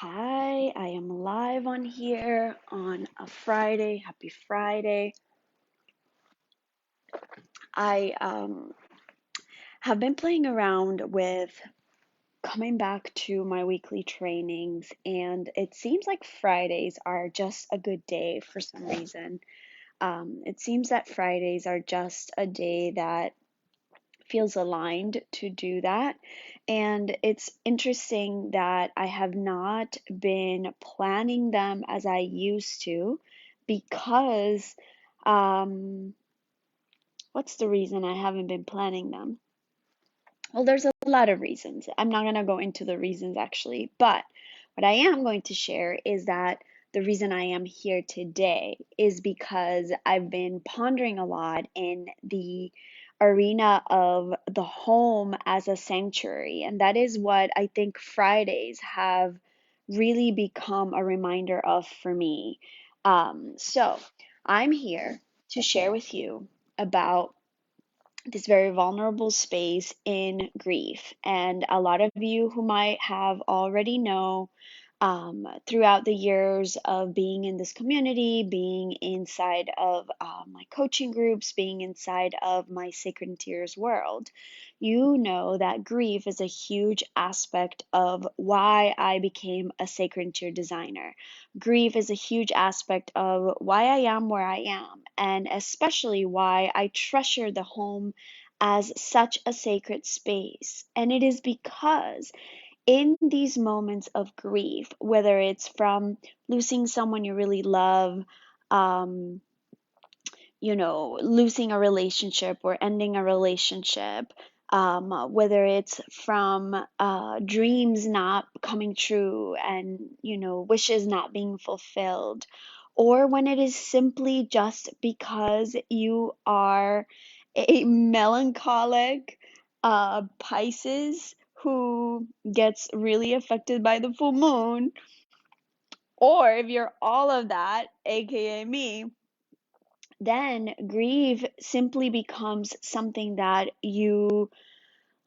Hi, I am live on here on a Friday. Happy Friday. I have been playing around with coming back to my weekly trainings, and it seems like Fridays are just a good day for some reason. It seems that Fridays are just a day that feels aligned to do that. And it's interesting that I have not been planning them as I used to because, um, what's the reason I haven't been planning them? Well, there's a lot of reasons. I'm not going to go into the reasons actually, but what I am going to share is that the reason I am here today is because I've been pondering a lot in the arena of the home as a sanctuary. And that is what I think Fridays have really become a reminder of for me. So I'm here to share with you about this very vulnerable space in grief. And a lot of you who might have already know throughout the years of being in this community, being inside of my coaching groups, being inside of my Sacred Tears world, you know that grief is a huge aspect of why I became a Sacred Tear designer. Grief is a huge aspect of why I am where I am, and especially why I treasure the home as such a sacred space. And it is because in these moments of grief, whether it's from losing someone you really love, um, losing a relationship or ending a relationship, whether it's from dreams not coming true and, wishes not being fulfilled, or when it is simply just because you are a melancholic Pisces who gets really affected by the full moon, or if you're all of that, aka me, then grief simply becomes something that you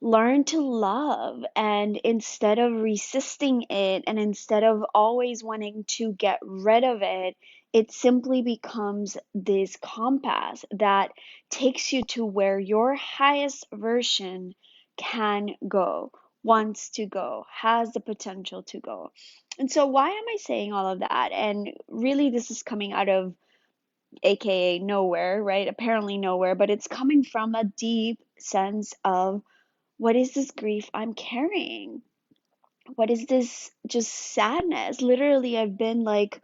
learn to love. And instead of resisting it and instead of always wanting to get rid of it, it simply becomes this compass that takes you to where your highest version can go, wants to go, has the potential to go. And so, why am I saying all of that? And really, this is coming out of aka nowhere, right? Apparently nowhere, but it's coming from a deep sense of what is this grief I'm carrying? What is this just sadness? Literally, I've been like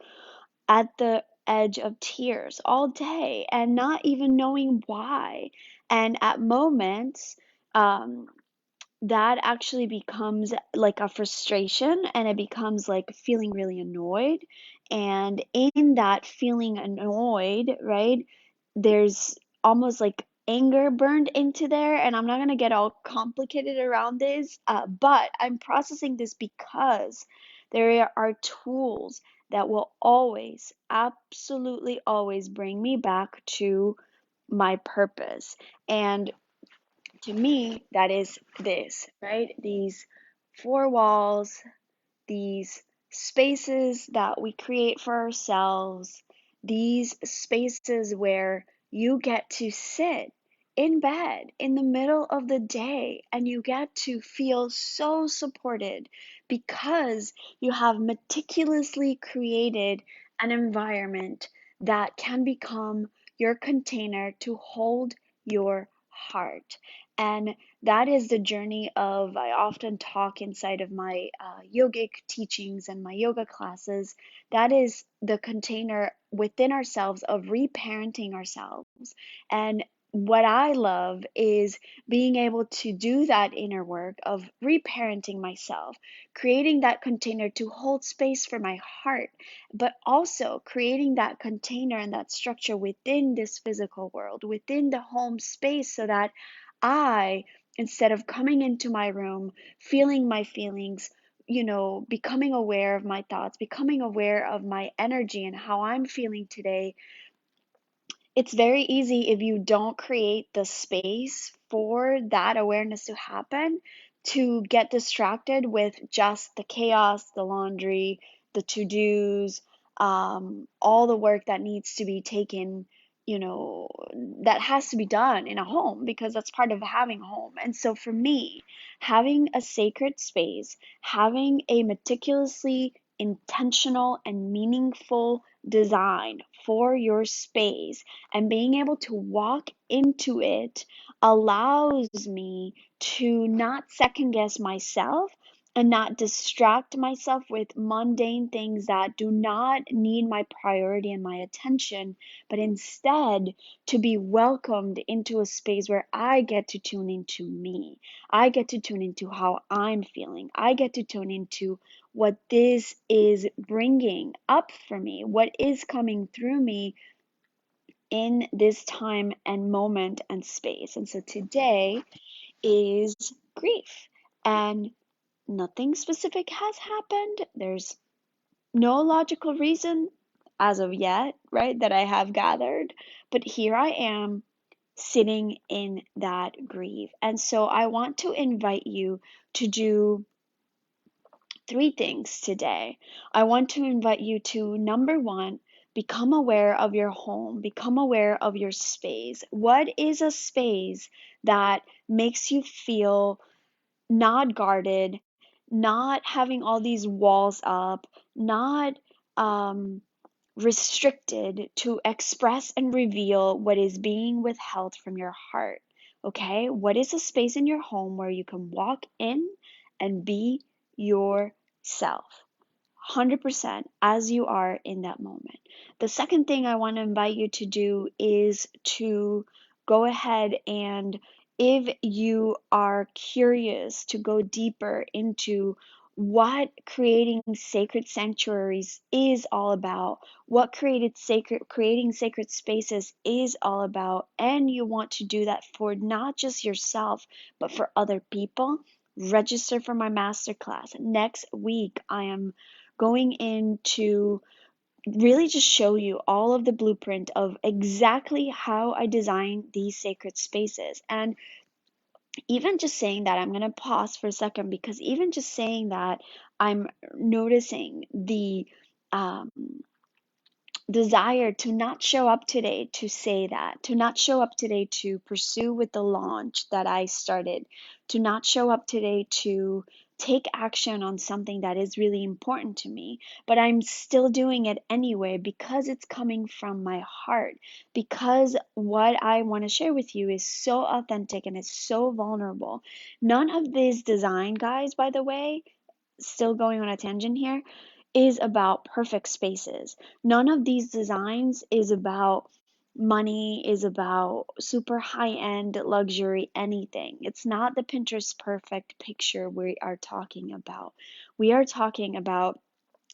at the edge of tears all day and not even knowing why. And at moments, um, that actually becomes like a frustration and it becomes like feeling really annoyed. And in that feeling annoyed, right, there's almost like anger burned into there. And I'm not going to get all complicated around this, but I'm processing this because there are tools that will always, absolutely always bring me back to my purpose. And to me, that is this, right? These four walls, these spaces that we create for ourselves, these spaces where you get to sit in bed in the middle of the day and you get to feel so supported because you have meticulously created an environment that can become your container to hold your heart. And that is the journey of, I often talk inside of my yogic teachings and my yoga classes. That is the container within ourselves of reparenting ourselves. And what I love is being able to do that inner work of reparenting myself, creating that container to hold space for my heart, but also creating that container and that structure within this physical world, within the home space, so that I, instead of coming into my room, feeling my feelings, becoming aware of my thoughts, becoming aware of my energy and how I'm feeling today, it's very easy if you don't create the space for that awareness to happen to get distracted with just the chaos, the laundry, the to-dos, all the work that needs to be taken, that has to be done in a home because that's part of having a home. And so for me, having a sacred space, having a meticulously intentional and meaningful design for your space, and being able to walk into it allows me to not second guess myself and not distract myself with mundane things that do not need my priority and my attention, but instead to be welcomed into a space where I get to tune into me. I get to tune into how I'm feeling. I get to tune into what this is bringing up for me, what is coming through me in this time and moment and space. And so today is grief. And nothing specific has happened. There's no logical reason as of yet, right, that I have gathered. But here I am sitting in that grief. And so I want to invite you to do three things today. I want to invite you to number one, become aware of your home, become aware of your space. What is a space that makes you feel not guarded, not having all these walls up, not um, restricted to express and reveal what is being withheld from your heart? Okay? What is a space in your home where you can walk in and be yourself? 100% as you are in that moment. The second thing I want to invite you to do is to go ahead and, if you are curious to go deeper into what creating sacred sanctuaries is all about, what creating sacred spaces is all about, and you want to do that for not just yourself, but for other people, register for my masterclass. Next week, I am going in to really just show you all of the blueprint of exactly how I design these sacred spaces. And even just saying that, I'm going to pause for a second, because even just saying that, I'm noticing the um, desire to not show up today to say that, to not show up today to pursue with the launch that I started, to not show up today to take action on something that is really important to me, but I'm still doing it anyway because it's coming from my heart, because what I want to share with you is so authentic and it's so vulnerable. None of this design, guys, by the way, still going on a tangent here, is about perfect spaces. None of these designs is about money, is about super high end luxury, anything. It's not the Pinterest perfect picture we are talking about. We are talking about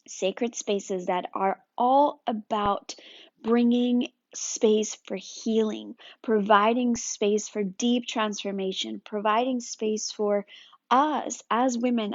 sacred spaces that are all about bringing space for healing, providing space for deep transformation, providing space for us as women,